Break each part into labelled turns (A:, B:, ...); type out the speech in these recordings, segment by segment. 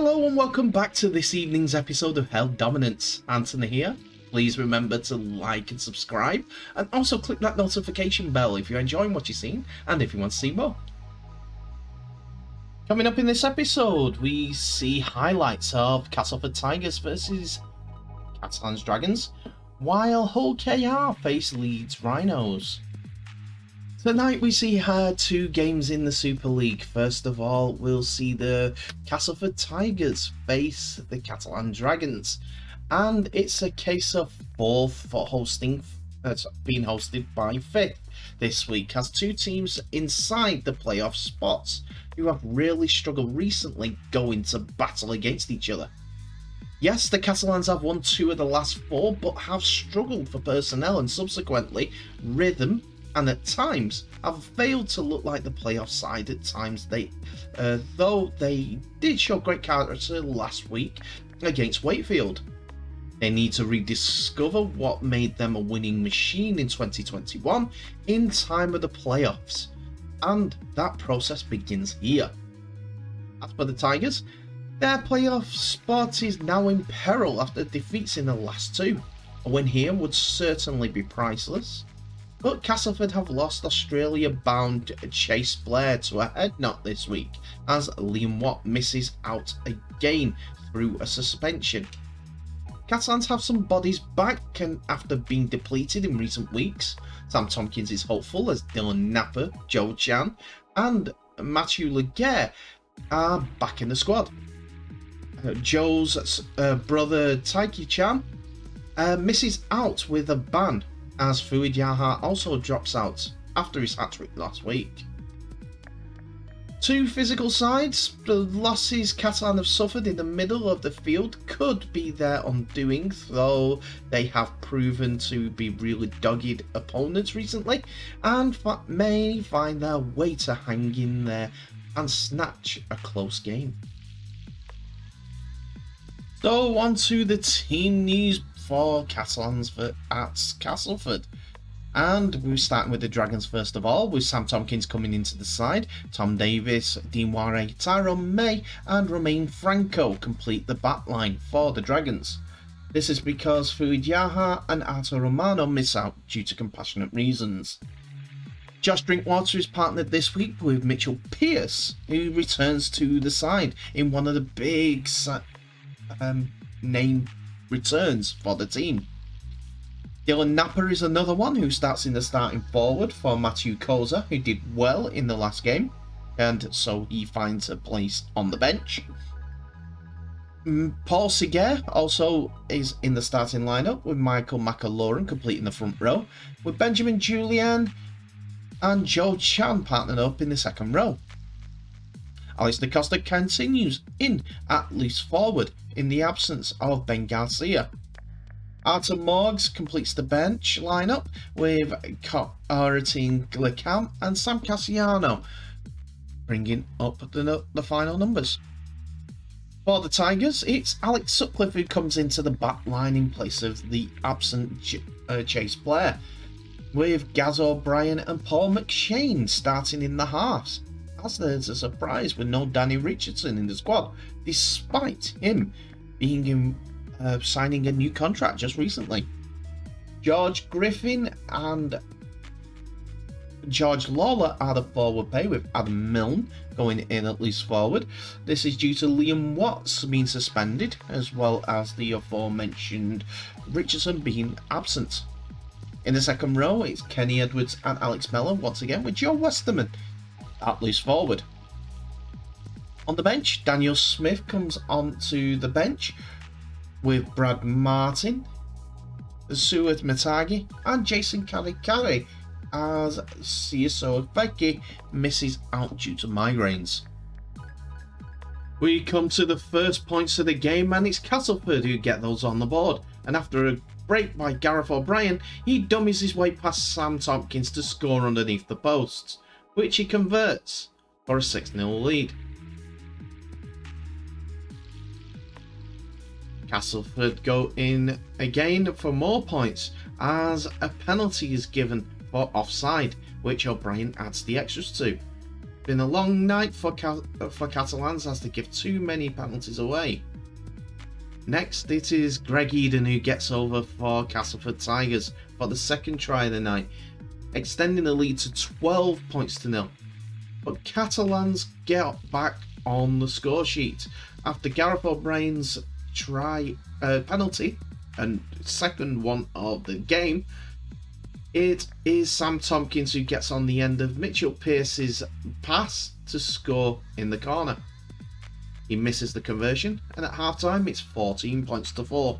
A: Hello and welcome back to this evening's episode of Held Dominance. Anthony here. Please remember to like and subscribe, and also click that notification bell if you're enjoying what you're seeing and if you want to see more. Coming up in this episode, we see highlights of Castleford Tigers versus Catalans Dragons, while Hull KR face Leeds Rhinos. Tonight we see two games in the Super League. First of all, we'll see the Castleford Tigers face the Catalan Dragons, and it's a case of fourth for hosting, being hosted by fifth this week, as two teams inside the playoff spots who have really struggled recently go into battle against each other. Yes, the Catalans have won 2 of the last 4, but have struggled for personnel and subsequently rhythm, and at times have failed to look like the playoff side at times, though they did show great character last week against Wakefield. They need to rediscover what made them a winning machine in 2021 in time of the playoffs, and that process begins here. As for the Tigers, their playoff spot is now in peril after defeats in the last 2. A win here would certainly be priceless. But Castleford have lost Australia-bound Chase Blair to a head knock this week, as Liam Watt misses out again through a suspension. Catalans have some bodies back after being depleted in recent weeks. Sam Tompkins is hopeful as Dylan Napper, Joe Chan and Matthew Laguerre are back in the squad. Joe's brother Taiki Chan misses out with a ban, as Fuid Yaha also drops out after his hat-trick last week. Two physical sides, the losses Catalan have suffered in the middle of the field could be their undoing, though they have proven to be really dogged opponents recently, and may find their way to hang in there and snatch a close game. So on to the team news for Catalans at Castleford, and we're starting with the Dragons first of all, with Sam Tompkins coming into the side. Tom Davis, Dean Ware, Tyrone May and Romain Franco complete the backline for the Dragons. This is because Fuid Yaha and Arthur Romano miss out due to compassionate reasons. Josh Drinkwater is partnered this week with Mitchell Pearce, who returns to the side in one of the big name returns for the team. Dylan Napper is another one who starts in the starting forward for Matthew Koza, who did well in the last game, and so he finds a place on the bench. Paul Seguer also is in the starting lineup, with Michael McAloran completing the front row, with Benjamin Julian and Joe Chan partnered up in the second row. Alex DaCosta continues in at loose forward in the absence of Ben Garcia. Arthur Morgs completes the bench lineup with Coratin Glicam and Sam Cassiano, bringing up the final numbers. For the Tigers, it's Alex Sutcliffe who comes into the back line in place of the absent Chase Blair, with Gaz O'Brien and Paul McShane starting in the halves, as there's a surprise with no Danny Richardson in the squad, despite him being signing a new contract just recently. George Griffin and George Lawler are the forward pay, with Adam Milne going in at least forward. This is due to Liam Watts being suspended, as well as the aforementioned Richardson being absent. In the second row, it's Kenny Edwards and Alex Mellon once again, with Joe Westerman at loose forward. On the bench, Daniel Smith comes onto the bench with Brad Martin, Suat Matagi and Jason Karikari, as Cieso Becky misses out due to migraines. We come to the first points of the game, and it's Castleford who get those on the board, and after a break by Gareth O'Brien, he dummies his way past Sam Tompkins to score underneath the posts, which he converts for a 6-0 lead. Castleford go in again for more points, as a penalty is given for offside, which O'Brien adds the extras to. been a long night for Catalans as they give too many penalties away. Next, it is Greg Eden who gets over for Castleford Tigers for the second try of the night, extending the lead to 12 points to nil. But Catalans get back on the score sheet after Gareth O'Brien's penalty, and second one of the game. It is Sam Tompkins who gets on the end of Mitchell Pearce's pass to score in the corner. He misses the conversion, and at half-time it's 14 points to 4.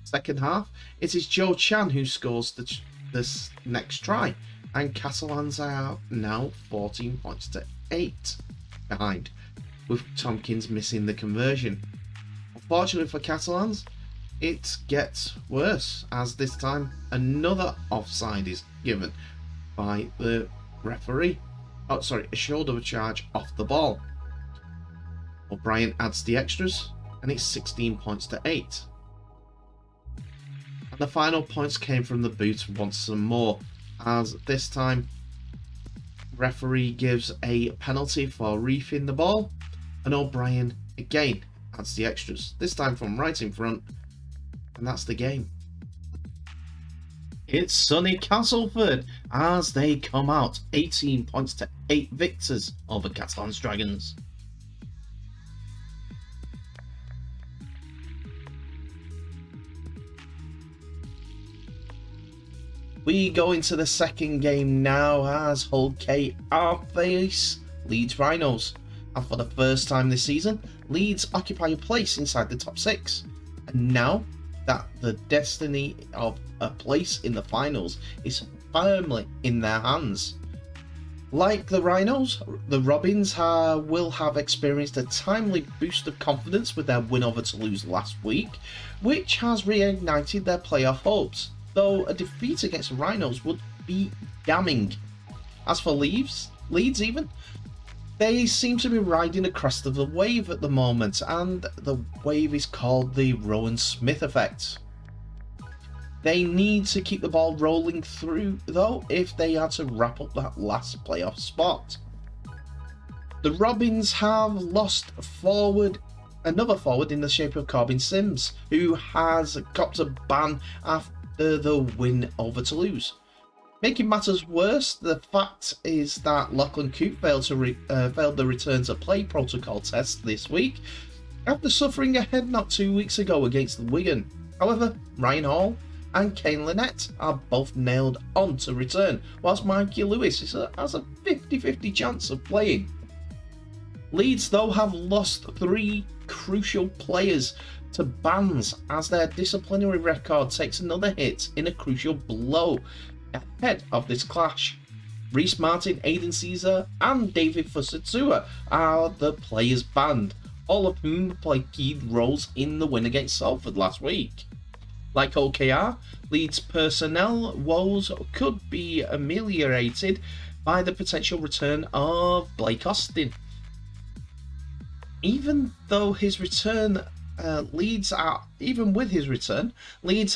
A: Second half, it is Joe Chan who scores this next try, and Catalans are now 14 points to 8 behind, with Tompkins missing the conversion. Unfortunately for Catalans, it gets worse, as this time another offside is given by the referee. Oh, sorry, a shoulder charge off the ball. O'Brien adds the extras, and it's 16 points to 8. And the final points came from the boot once more, as this time referee gives a penalty for reefing the ball, and O'Brien again adds the extras, this time from right in front, and that's the game. It's sunny Castleford as they come out 18 points to 8 victors over Catalans Dragons. We go into the second game now as Hull KR face Leeds Rhinos, and for the first time this season, Leeds occupy a place inside the top 6, and now that the destiny of a place in the finals is firmly in their hands. Like the Rhinos, the Robins will have experienced a timely boost of confidence with their win over Toulouse last week, which has reignited their playoff hopes, though a defeat against the Rhinos would be damning. As for Leeds even, they seem to be riding the crest of the wave at the moment, and the wave is called the Rowan Smith effect. They need to keep the ball rolling through, though, if they are to wrap up that last playoff spot. The Robins have lost another forward in the shape of Corbin Sims, who has got a ban after the win over Toulouse. Making matters worse, the fact is that Lachlan Coote failed the return to play protocol test this week after suffering a head knock 2 weeks ago against Wigan. However, Ryan Hall and Kane Lynette are both nailed on to return, whilst Mikey Lewis has a 50-50 chance of playing. Leeds, though, have lost 3 crucial players to bans as their disciplinary record takes another hit in a crucial blow ahead of this clash. Reece Martin, Aidan Caesar and David Fusatua are the players banned, all of whom played key roles in the win against Salford last week. Like OKR, Leeds personnel woes could be ameliorated by the potential return of Blake Austin. Even with his return, Leeds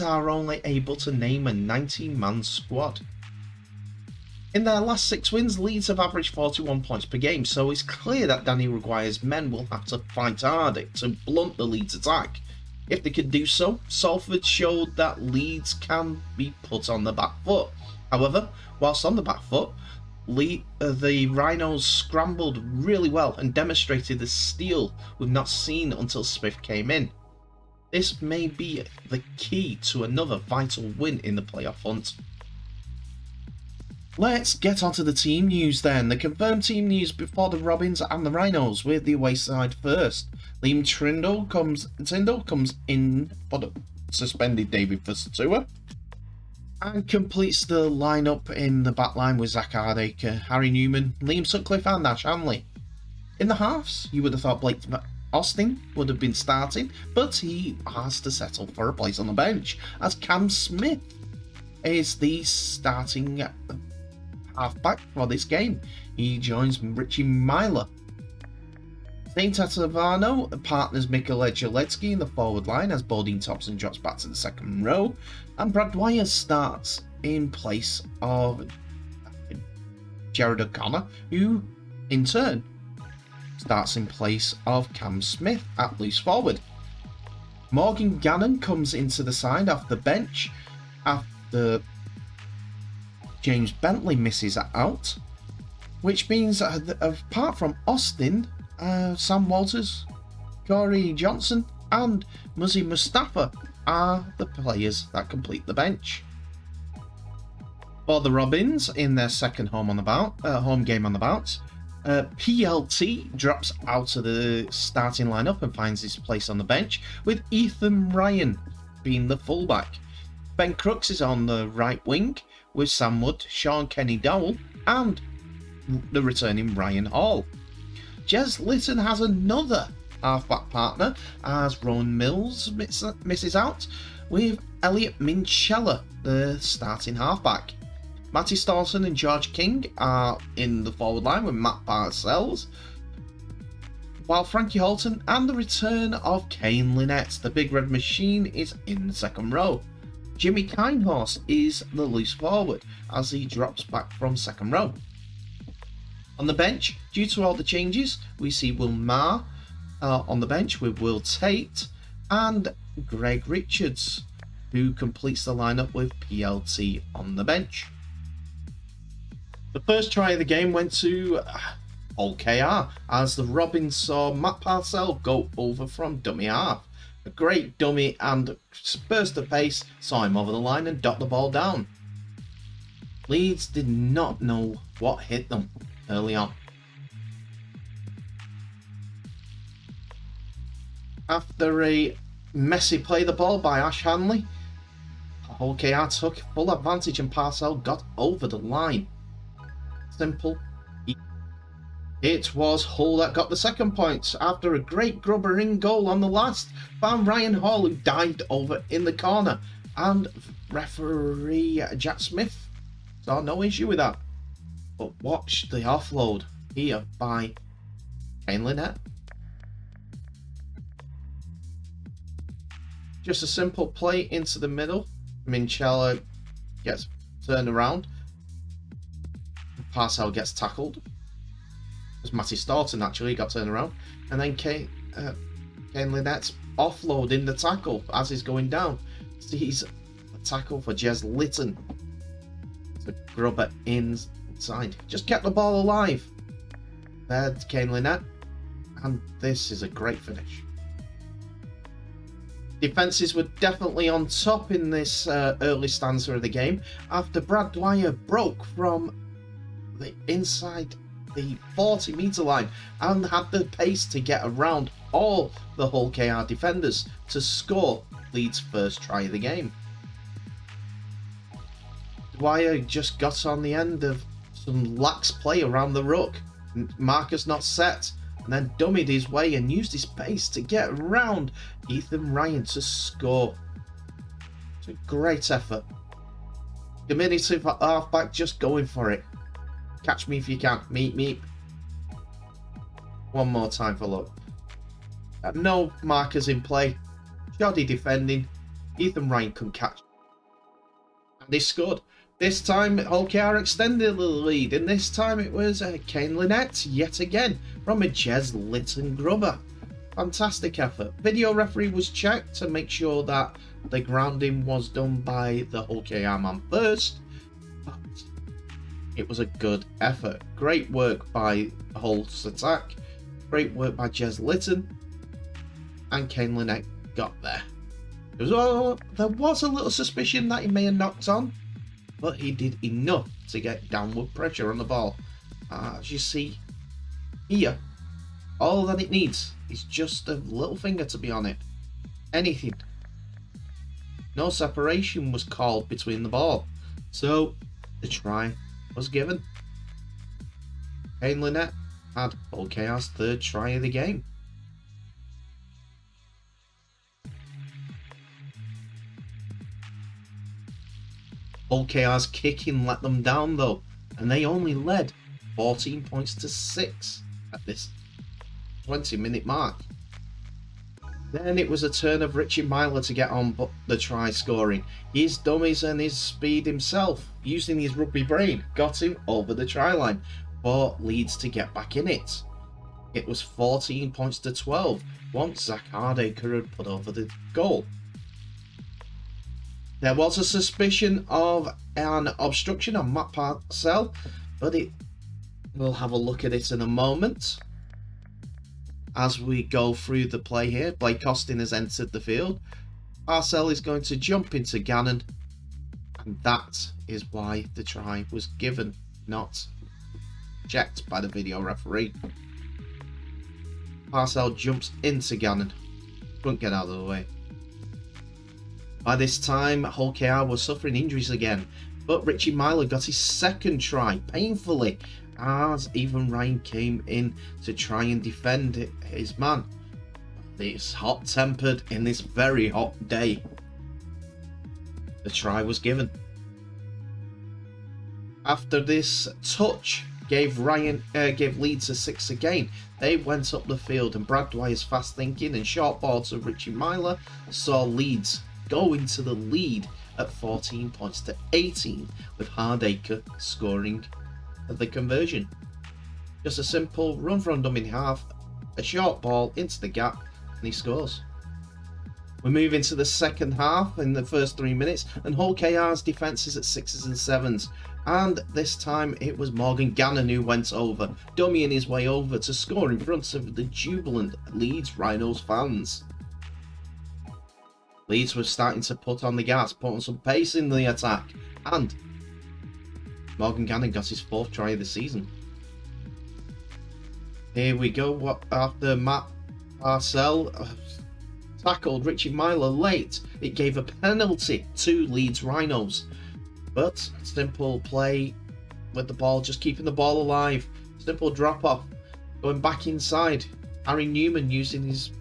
A: are only able to name a 19-man squad. In their last 6 wins, Leeds have averaged 41 points per game, so it's clear that Danny Maguire's men will have to fight harder to blunt the Leeds attack. If they can do so, Salford showed that Leeds can be put on the back foot. However, whilst on the back foot, the Rhinos scrambled really well and demonstrated the steel we've not seen until Smith came in. This may be the key to another vital win in the playoff hunt. Let's get onto the team news then. The confirmed team news before the Robins and the Rhinos, with the away side first. Liam Tyndall comes in for the suspended David Fusatua and completes the lineup in the back line with Zach Hardacre, Harry Newman, Liam Sutcliffe and Ash Hanley. In the halves, you would have thought Blake Austin would have been starting, but he has to settle for a place on the bench as Cam Smith is the starting halfback for this game. He joins Richie Myler. Zane Tatavano partners Mikola Jeletsky in the forward line as Bodine Thompson drops back to the second row, and Brad Dwyer starts in place of Jared O'Connor, who in turn, starts in place of Cam Smith at loose forward. Morgan Gannon comes into the side off the bench after James Bentley misses out, which means that apart from Austin, Sam Walters, Corey Johnson and Muzzy Mustafa are the players that complete the bench. For the Robins, in their second home game on the bounce, PLT drops out of the starting lineup and finds his place on the bench, with Ethan Ryan being the fullback. Ben Crooks is on the right wing, with Sam Wood, Sean Kenny Dowell, and the returning Ryan Hall. Jez Litton has another halfback partner as Rowan Mills misses out, with Elliot Minchella the starting halfback. Matty Staunton and George King are in the forward line with Matt Parcells, while Frankie Holton and the return of Kane Lynette, the Big Red Machine, is in the second row. Jimmy Kindhorse is the loose forward as he drops back from second row. On the bench, due to all the changes, we see Will Maher on the bench with Will Tate and Greg Richards, who completes the lineup with PLT on the bench. The first try of the game went to Hull KR as the Robins saw Matt Parcell go over from dummy half. A great dummy and burst of pace saw him over the line and dot the ball down. Leeds did not know what hit them early on. After a messy play the ball by Ash Hanley, Hull KR took full advantage and Parcell got over the line. Simple. It was Hull that got the second point after a great grubber in goal on the last, found Ryan Hall, who dived over in the corner, and referee Jack Smith saw no issue with that. But watch the offload here by Kane Lynette. Just a simple play into the middle. Minchella gets turned around. Parcell gets tackled. It was Matty Staunton actually got turned around, and then Kane Lynette's offload in the tackle as he's going down. Sees a tackle for Jez Litton. The grubber inside. Just kept the ball alive. There's Kane Lynette, and this is a great finish. Defences were definitely on top in this early stanza of the game after Brad Dwyer broke from the inside the 40-metre line and had the pace to get around all the Hull KR defenders to score Leeds' first try of the game. Dwyer just got on the end of some lax play around the ruck, markers not set, and then dummied his way and used his pace to get around Ethan Ryan to score. It's a great effort. Diminutive halfback just going for it. Catch me if you can. Meep, meep. One more time for luck. No markers in play. Shoddy defending. Ethan Ryan couldn't catch. And they scored. This time, Hull KR extended the lead. And this time it was Kane Lynette yet again from a Jez Litton grubber. Fantastic effort. Video referee was checked to make sure that the grounding was done by the Hull KR man first. But it was a good effort. Great work by Hull's attack. Great work by Jez Litton. And Kane Lynette got there. There was a little suspicion that he may have knocked on, but he did enough to get downward pressure on the ball. As you see here, all that it needs is just a little finger to be on it. Anything. No separation was called between the ball. So the try was given. Kane Lynette had Hull KR's third try of the game. Hull KR's kicking let them down though, and they only led 14 points to 6 at this 20-minute mark. Then it was a turn of Richie Myler to get on the try scoring. His dummies and his speed himself, using his rugby brain, got him over the try line. for Leeds to get back in it. It was 14 points to 12 once Zach Hardaker had put over the goal. There was a suspicion of an obstruction on Matt Parcell, but we'll have a look at it in a moment. As we go through the play here, Blake Costin has entered the field. Parcell is going to jump into Gannon, and that is why the try was given, not checked by the video referee. Parcell jumps into Gannon. Couldn't get out of the way. By this time, Hull KR was suffering injuries again, but Richie Myler got his second try painfully as even Ryan came in to try and defend his man. It's hot-tempered in this very hot day. The try was given. After this touch gave Leeds a 6 again, they went up the field, and Brad Dwyer's fast thinking and short ball to Richie Myler saw Leeds go into the lead at 14 points to 18, with Hardaker scoring the conversion. Just a simple run from dummy half, a short ball into the gap, and he scores. We move into the second half in the first 3 minutes, and Hull KR's defence is at 6s and 7s. And this time it was Morgan Gannon who went over, dummying his way over to score in front of the jubilant Leeds Rhinos fans. Leeds was starting to put on the gas, put on some pace in the attack, and Morgan Gannon got his 4th try of the season. Here we go, after Matt Parcell tackled Richie Myler late, it gave a penalty to Leeds Rhinos. But simple play with the ball, just keeping the ball alive, simple drop off, going back inside. Harry Newman using his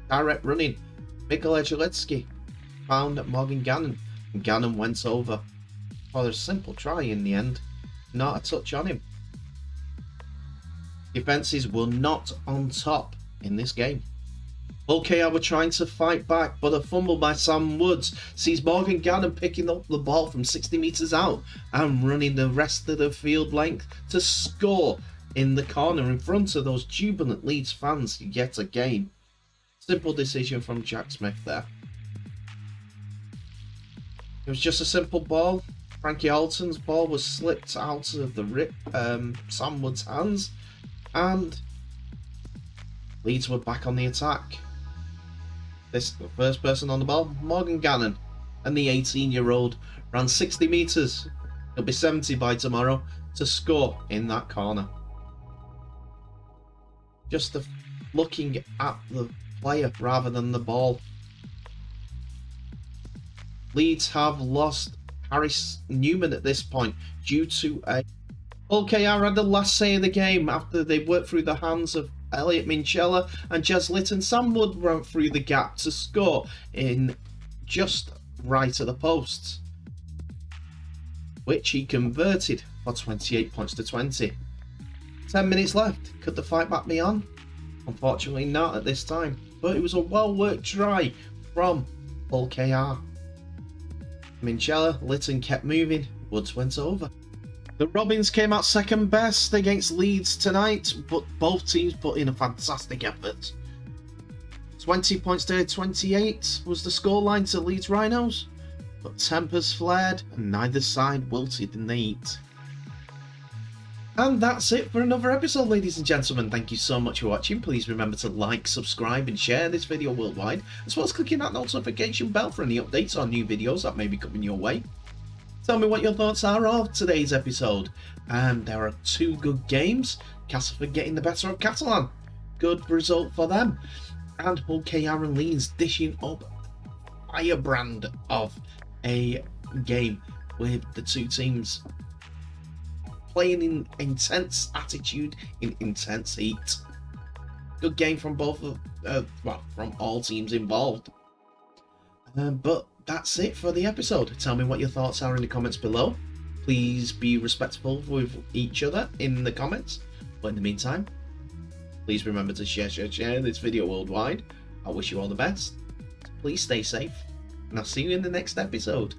A: direct running. Mikkel Ejuletsky found Morgan Gannon, and Gannon went over for a simple try in the end. Not a touch on him. Defences were not on top in this game. Hull KR were trying to fight back, but a fumble by Sam Woods sees Morgan Gannon picking up the ball from 60 metres out and running the rest of the field length to score in the corner in front of those jubilant Leeds fans yet again. Simple decision from Jack Smith there. It was just a simple ball. Frankie Alton's ball was slipped out of the Sam Wood's hands, and Leeds were back on the attack. The first person on the ball, Morgan Gannon, and the 18-year-old ran 60 metres. He'll be 70 by tomorrow to score in that corner. Just looking at the player rather than the ball. Leeds have lost Harry Newman at this point due to a... Hull KR had the last say of the game after they worked through the hands of Elliot Minchella and Jez Litton. Sam Wood ran through the gap to score in just right of the posts, which he converted for 28 points to 20. 10 minutes left. Could the fight back be on? Unfortunately not at this time, but it was a well-worked try from Hull KR. Minchella, Litton kept moving, Woods went over. The Robins came out second best against Leeds tonight, but both teams put in a fantastic effort. 20 points to 28 was the scoreline to Leeds Rhinos, but tempers flared and neither side wilted in the heat. And that's it for another episode, ladies and gentlemen. Thank you so much for watching. Please remember to like, subscribe and share this video worldwide, as well as clicking that notification bell for any updates on new videos that may be coming your way. Tell me what your thoughts are of today's episode. There are 2 good games. Castleford getting the better of Catalan. Good result for them. And Hull KR and Leeds dishing up a firebrand of a game with the 2 teams playing in intense attitude, in intense heat. Good game from both of, from all teams involved. But that's it for the episode. Tell me what your thoughts are in the comments below. Please be respectful with each other in the comments. But in the meantime, please remember to share this video worldwide. I wish you all the best. Please stay safe, and I'll see you in the next episode.